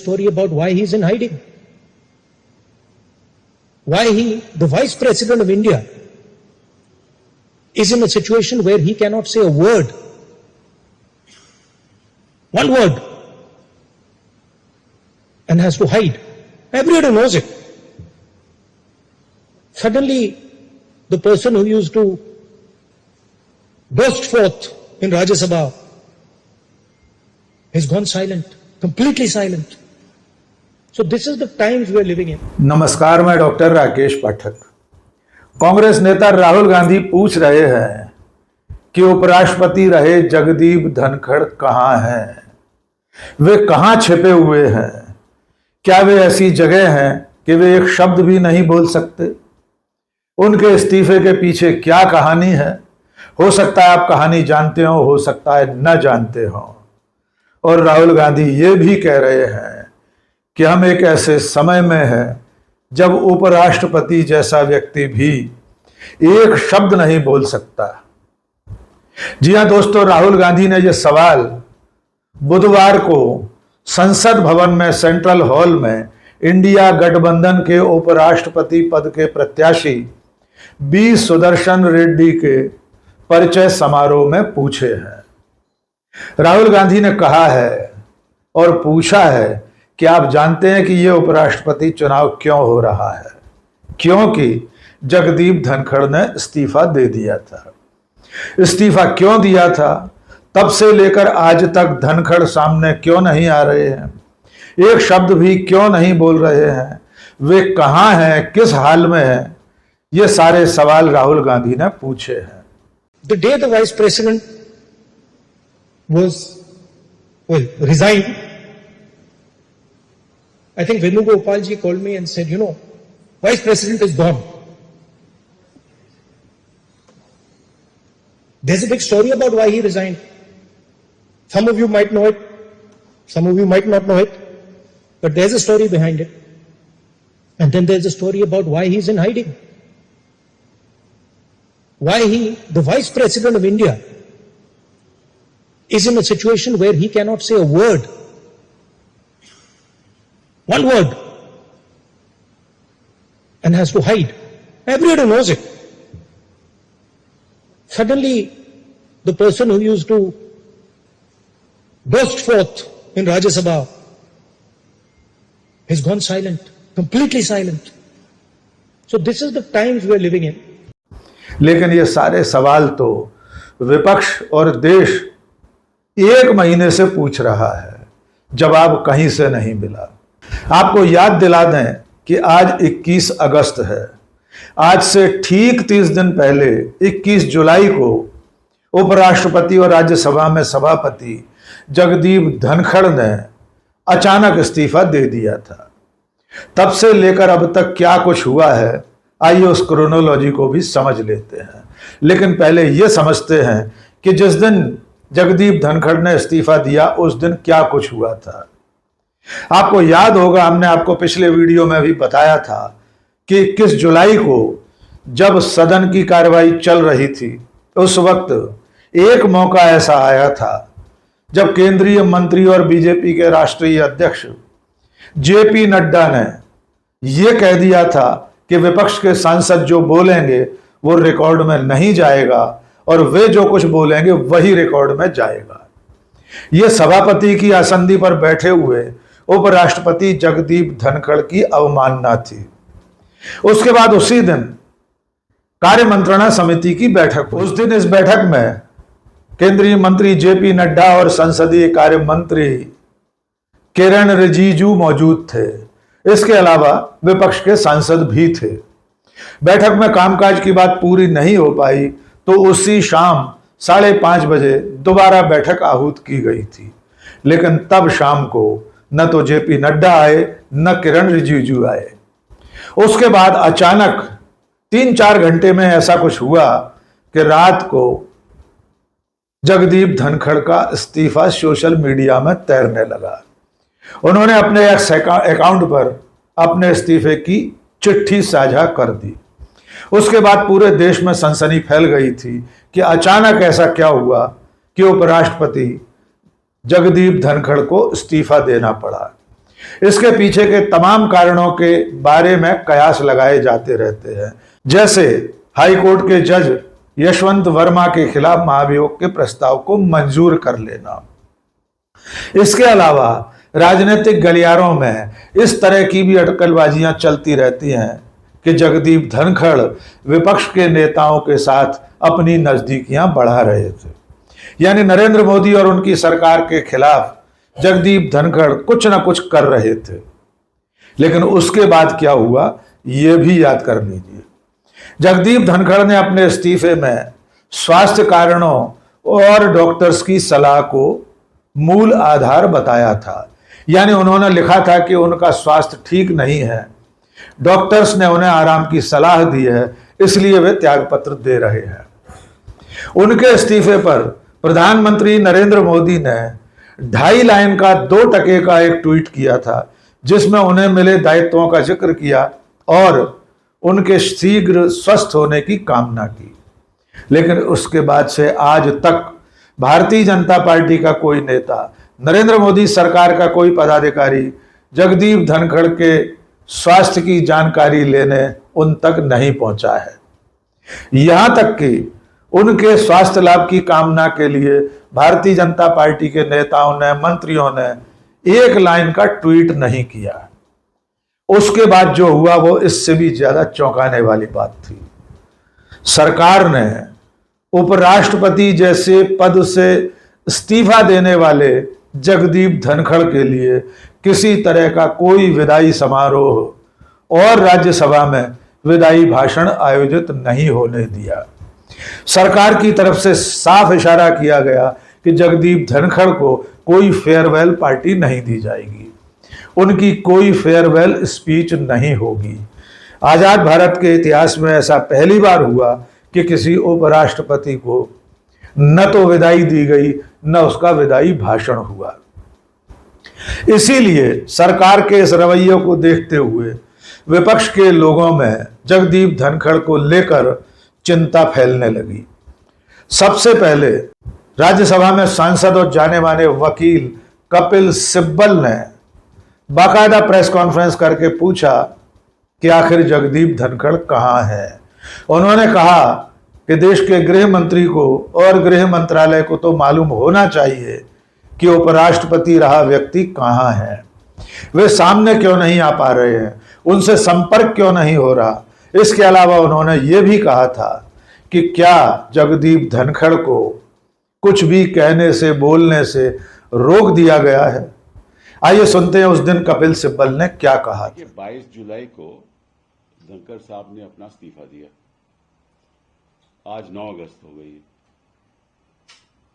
story about why he's in hiding. Why the Vice President of India, is in a situation where he cannot say a word, one word, and has to hide. Everybody knows it. Suddenly, the person who used to burst forth in Rajya Sabha has gone silent, completely silent. So this is the times we are living in. नमस्कार, मैं doctor Rakesh पाठक। कांग्रेस नेता राहुल गांधी पूछ रहे हैं कि उपराष्ट्रपति रहे जगदीप धनखड़ कहां हैं, वे कहां छिपे हुए हैं, क्या वे ऐसी जगह हैं कि वे एक शब्द भी नहीं बोल सकते? उनके इस्तीफे के पीछे क्या कहानी है? हो सकता है आप कहानी जानते हो सकता है न जानते हो। और राहुल गांधी ये भी कह रहे हैं कि हम एक ऐसे समय में हैं जब उपराष्ट्रपति जैसा व्यक्ति भी एक शब्द नहीं बोल सकता। जी हां दोस्तों, राहुल गांधी ने यह सवाल बुधवार को संसद भवन में सेंट्रल हॉल में इंडिया गठबंधन के उपराष्ट्रपति पद के प्रत्याशी बी सुदर्शन रेड्डी के परिचय समारोह में पूछे हैं। राहुल गांधी ने कहा है और पूछा है कि आप जानते हैं कि यह उपराष्ट्रपति चुनाव क्यों हो रहा है? क्योंकि जगदीप धनखड़ ने इस्तीफा दे दिया था। इस्तीफा क्यों दिया था? तब से लेकर आज तक धनखड़ सामने क्यों नहीं आ रहे हैं? एक शब्द भी क्यों नहीं बोल रहे हैं? वे कहां हैं, किस हाल में हैं? ये सारे सवाल राहुल गांधी ने पूछे हैं। The day the Vice President resigned, I think Venugopal ji called me and said, Vice President is gone. There's a big story about why he resigned. Some of you might know it, some of you might not know it, but there's a story behind it. And then there's a story about why he's in hiding. Why the Vice President of India, is in a situation where he cannot say a word, one word, and has to hide. Everybody knows it. Suddenly, the person who used to burst forth in Rajya Sabha has gone silent, completely silent. So this is the times we are living in. लेकिन ये सारे सवाल तो विपक्ष और देश एक महीने से पूछ रहा है, जवाब कहीं से नहीं मिला। आपको याद दिला दें कि आज 21 अगस्त है। आज से ठीक 30 दिन पहले 21 जुलाई को उपराष्ट्रपति और राज्यसभा में सभापति जगदीप धनखड़ ने अचानक इस्तीफा दे दिया था। तब से लेकर अब तक क्या कुछ हुआ है, आइए उस क्रोनोलॉजी को भी समझ लेते हैं। लेकिन पहले यह समझते हैं कि जिस दिन जगदीप धनखड़ ने इस्तीफा दिया उस दिन क्या कुछ हुआ था। आपको याद होगा, हमने आपको पिछले वीडियो में भी बताया था कि 21 जुलाई को जब सदन की कार्रवाई चल रही थी, उस वक्त एक मौका ऐसा आया था जब केंद्रीय मंत्री और बीजेपी के राष्ट्रीय अध्यक्ष जेपी नड्डा ने यह कह दिया था कि विपक्ष के सांसद जो बोलेंगे वो रिकॉर्ड में नहीं जाएगा और वे जो कुछ बोलेंगे वही रिकॉर्ड में जाएगा। यह सभापति की आसंदी पर बैठे हुए उपराष्ट्रपति जगदीप धनखड़ की अवमानना थी। उसके बाद उसी दिन कार्य मंत्रणा समिति की बैठक। उस दिन इस बैठक में केंद्रीय मंत्री जेपी नड्डा और संसदीय कार्य मंत्री किरण रिजिजू मौजूद थे। इसके अलावा विपक्ष के सांसद भी थे। बैठक में कामकाज की बात पूरी नहीं हो पाई तो उसी शाम 5:30 बजे दोबारा बैठक आहूत की गई थी। लेकिन तब शाम को न तो जेपी नड्डा आए न किरण रिजिजू आए। उसके बाद अचानक 3-4 घंटे में ऐसा कुछ हुआ कि रात को जगदीप धनखड़ का इस्तीफा सोशल मीडिया में तैरने लगा। उन्होंने अपने एक्स अकाउंट पर अपने इस्तीफे की चिट्ठी साझा कर दी। उसके बाद पूरे देश में सनसनी फैल गई थी कि अचानक ऐसा क्या हुआ कि उपराष्ट्रपति जगदीप धनखड़ को इस्तीफा देना पड़ा। इसके पीछे के तमाम कारणों के बारे में कयास लगाए जाते रहते हैं, जैसे हाई कोर्ट के जज यशवंत वर्मा के खिलाफ महाभियोग के प्रस्ताव को मंजूर कर लेना। इसके अलावा राजनीतिक गलियारों में इस तरह की भी अटकलबाजियां चलती रहती हैं कि जगदीप धनखड़ विपक्ष के नेताओं के साथ अपनी नजदीकियां बढ़ा रहे थे, यानी नरेंद्र मोदी और उनकी सरकार के खिलाफ जगदीप धनखड़ कुछ ना कुछ कर रहे थे। लेकिन उसके बाद क्या हुआ, यह भी याद कर लीजिए। जगदीप धनखड़ ने अपने इस्तीफे में स्वास्थ्य कारणों और डॉक्टर्स की सलाह को मूल आधार बताया था, यानी उन्होंने लिखा था कि उनका स्वास्थ्य ठीक नहीं है, डॉक्टर्स ने उन्हें आराम की सलाह दी है, इसलिए वे त्यागपत्र दे रहे हैं। उनके इस्तीफे पर प्रधानमंत्री नरेंद्र मोदी ने 2.5 लाइन का 2 टके का एक ट्वीट किया था, जिसमें उन्हें मिले दायित्वों का जिक्र किया और उनके शीघ्र स्वस्थ होने की कामना की। लेकिन उसके बाद से आज तक भारतीय जनता पार्टी का कोई नेता, नरेंद्र मोदी सरकार का कोई पदाधिकारी जगदीप धनखड़ के स्वास्थ्य की जानकारी लेने उन तक नहीं पहुंचा है। यहां तक कि उनके स्वास्थ्य लाभ की कामना के लिए भारतीय जनता पार्टी के नेताओं ने, मंत्रियों ने 1 लाइन का ट्वीट नहीं किया। उसके बाद जो हुआ वो इससे भी ज्यादा चौंकाने वाली बात थी। सरकार ने उपराष्ट्रपति जैसे पद से इस्तीफा देने वाले जगदीप धनखड़ के लिए किसी तरह का कोई विदाई समारोह और राज्यसभा में विदाई भाषण आयोजित नहीं होने दिया। सरकार की तरफ से साफ इशारा किया गया कि जगदीप धनखड़ को कोई फेयरवेल पार्टी नहीं दी जाएगी, उनकी कोई फेयरवेल स्पीच नहीं होगी। आजाद भारत के इतिहास में ऐसा पहली बार हुआ कि किसी उपराष्ट्रपति को न तो विदाई दी गई, न उसका विदाई भाषण हुआ। इसीलिए सरकार के इस रवैये को देखते हुए विपक्ष के लोगों में जगदीप धनखड़ को लेकर चिंता फैलने लगी। सबसे पहले राज्यसभा में सांसद और जाने माने वकील कपिल सिब्बल ने बाकायदा प्रेस कॉन्फ्रेंस करके पूछा कि आखिर जगदीप धनखड़ कहाँ है। उन्होंने कहा कि देश के गृह मंत्री को और गृह मंत्रालय को तो मालूम होना चाहिए कि उपराष्ट्रपति रहा व्यक्ति कहाँ है, वे सामने क्यों नहीं आ पा रहे हैं, उनसे संपर्क क्यों नहीं हो रहा। इसके अलावा उन्होंने ये भी कहा था कि क्या जगदीप धनखड़ को कुछ भी कहने से, बोलने से रोक दिया गया है। आइए सुनते हैं उस दिन कपिल सिब्बल ने क्या कहा। 22 जुलाई को धनखड़ साहब ने अपना इस्तीफा दिया, आज 9 अगस्त हो गई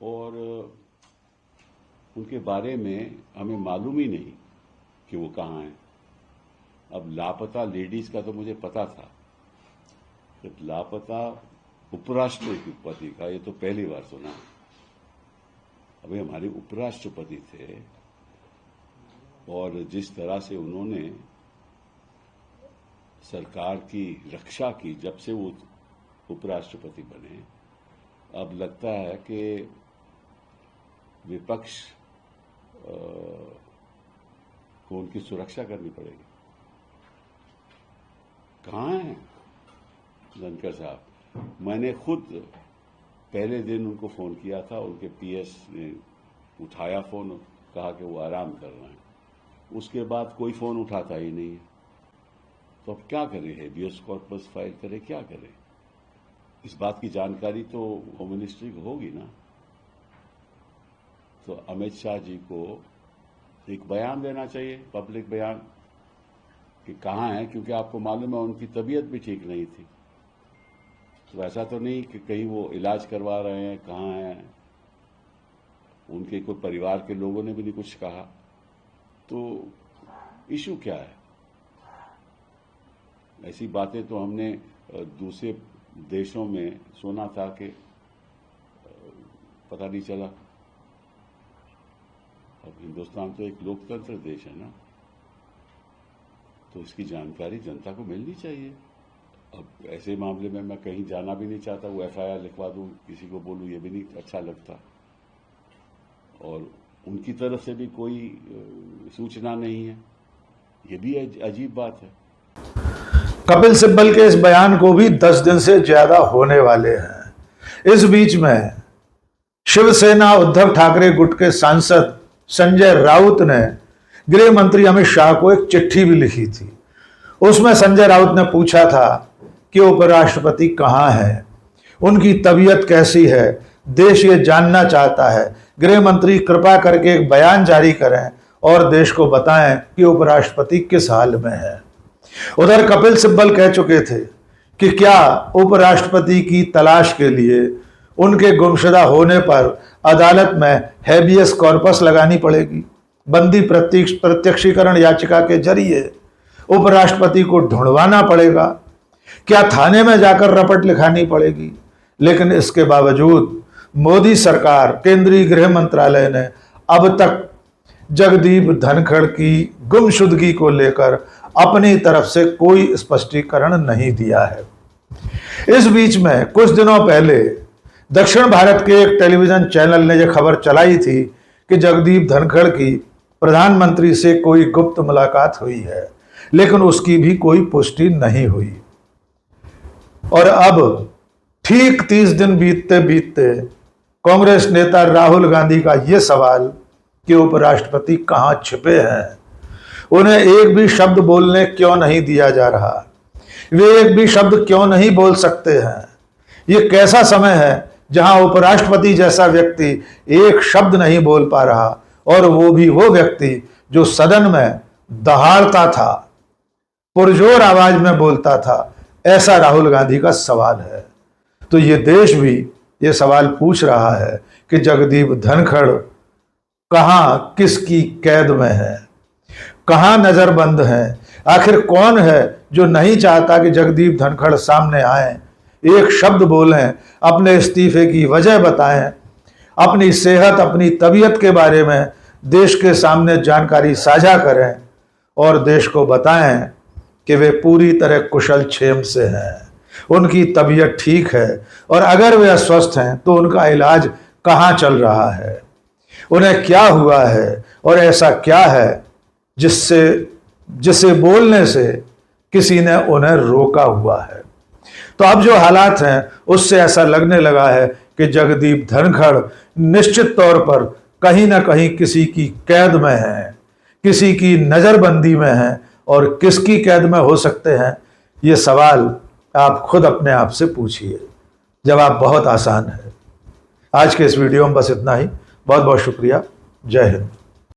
और उनके बारे में हमें मालूम ही नहीं कि वो कहाँ हैं। अब लापता लेडीज का तो मुझे पता था, जब लापता उपराष्ट्रपति का ये तो पहली बार सुना। अभी हमारे उपराष्ट्रपति थे और जिस तरह से उन्होंने सरकार की रक्षा की जब से वो उपराष्ट्रपति बने, अब लगता है कि विपक्ष को उनकी सुरक्षा करनी पड़ेगी। कहाँ हैं धनखड़ साहब? मैंने खुद पहले दिन उनको फोन किया था, उनके पीएस ने उठाया फोन, कहा कि वो आराम कर रहे हैं। उसके बाद कोई फोन उठाता ही नहीं है। तो अब क्या करें, हेबियस कॉर्पस फाइल करें, क्या करें? इस बात की जानकारी तो होम मिनिस्ट्री को होगी ना। तो अमित शाह जी को एक बयान देना चाहिए, पब्लिक बयान, कि कहाँ हैं, क्योंकि आपको मालूम है उनकी तबीयत भी ठीक नहीं थी। तो ऐसा तो नहीं कि कहीं वो इलाज करवा रहे हैं, कहाँ हैं, उनके कोई परिवार के लोगों ने भी नहीं कुछ कहा। तो इशू क्या है? ऐसी बातें तो हमने दूसरे देशों में सुना था कि पता नहीं चला। अब हिंदुस्तान तो एक लोकतंत्र देश है ना, तो इसकी जानकारी जनता को मिलनी चाहिए। अब ऐसे मामले में मैं कहीं जाना भी नहीं चाहता, वो एफआईआर लिखवा दूं, किसी को बोलूं, ये भी नहीं अच्छा लगता। और उनकी तरफ से भी कोई सूचना नहीं है। ये भी अजीब बात है। कपिल सिब्बल के इस बयान को भी 10 दिन से ज्यादा होने वाले हैं। इस बीच में शिवसेना उद्धव ठाकरे गुट के सांसद संजय राउत ने गृह मंत्री अमित शाह को एक चिट्ठी भी लिखी थी। उसमें संजय राउत ने पूछा था कि उपराष्ट्रपति कहाँ हैं, उनकी तबीयत कैसी है, देश ये जानना चाहता है। गृह मंत्री कृपा करके एक बयान जारी करें और देश को बताएं कि उपराष्ट्रपति किस हाल में है। उधर कपिल सिब्बल कह चुके थे कि क्या उपराष्ट्रपति की तलाश के लिए उनके गुमशुदा होने पर अदालत में हैबियस कॉर्पस लगानी पड़ेगी। बंदी प्रत्यक्षीकरण याचिका के जरिए उपराष्ट्रपति को ढूंढवाना पड़ेगा। क्या थाने में जाकर रपट लिखानी पड़ेगी। लेकिन इसके बावजूद मोदी सरकार, केंद्रीय गृह मंत्रालय ने अब तक जगदीप धनखड़ की गुमशुदगी को लेकर अपनी तरफ से कोई स्पष्टीकरण नहीं दिया है। इस बीच में कुछ दिनों पहले दक्षिण भारत के एक टेलीविजन चैनल ने यह खबर चलाई थी कि जगदीप धनखड़ की प्रधानमंत्री से कोई गुप्त मुलाकात हुई है, लेकिन उसकी भी कोई पुष्टि नहीं हुई। और अब ठीक 30 दिन बीतते बीतते कांग्रेस नेता राहुल गांधी का यह सवाल कि उपराष्ट्रपति कहां छिपे हैं, उन्हें एक भी शब्द बोलने क्यों नहीं दिया जा रहा, वे एक भी शब्द क्यों नहीं बोल सकते हैं। ये कैसा समय है जहां उपराष्ट्रपति जैसा व्यक्ति एक शब्द नहीं बोल पा रहा, और वो भी वो व्यक्ति जो सदन में दहाड़ता था, पुरजोर आवाज में बोलता था। ऐसा राहुल गांधी का सवाल है। तो ये देश भी ये सवाल पूछ रहा है कि जगदीप धनखड़ कहां किसकी कैद में है, कहां नजरबंद है। आखिर कौन है जो नहीं चाहता कि जगदीप धनखड़ सामने आए, एक शब्द बोलें, अपने इस्तीफे की वजह बताएं, अपनी सेहत, अपनी तबीयत के बारे में देश के सामने जानकारी साझा करें और देश को बताएं कि वे पूरी तरह कुशल क्षेम से हैं, उनकी तबीयत ठीक है, और अगर वे अस्वस्थ हैं तो उनका इलाज कहाँ चल रहा है, उन्हें क्या हुआ है, और ऐसा क्या है जिसे बोलने से किसी ने उन्हें रोका हुआ है। तो अब जो हालात हैं उससे ऐसा लगने लगा है कि जगदीप धनखड़ निश्चित तौर पर कहीं ना कहीं किसी की कैद में है, किसी की नज़रबंदी में है, और किसकी कैद में हो सकते हैं, ये सवाल आप खुद अपने आप से पूछिए। जवाब बहुत आसान है। आज के इस वीडियो में बस इतना ही। बहुत बहुत शुक्रिया। जय हिंद।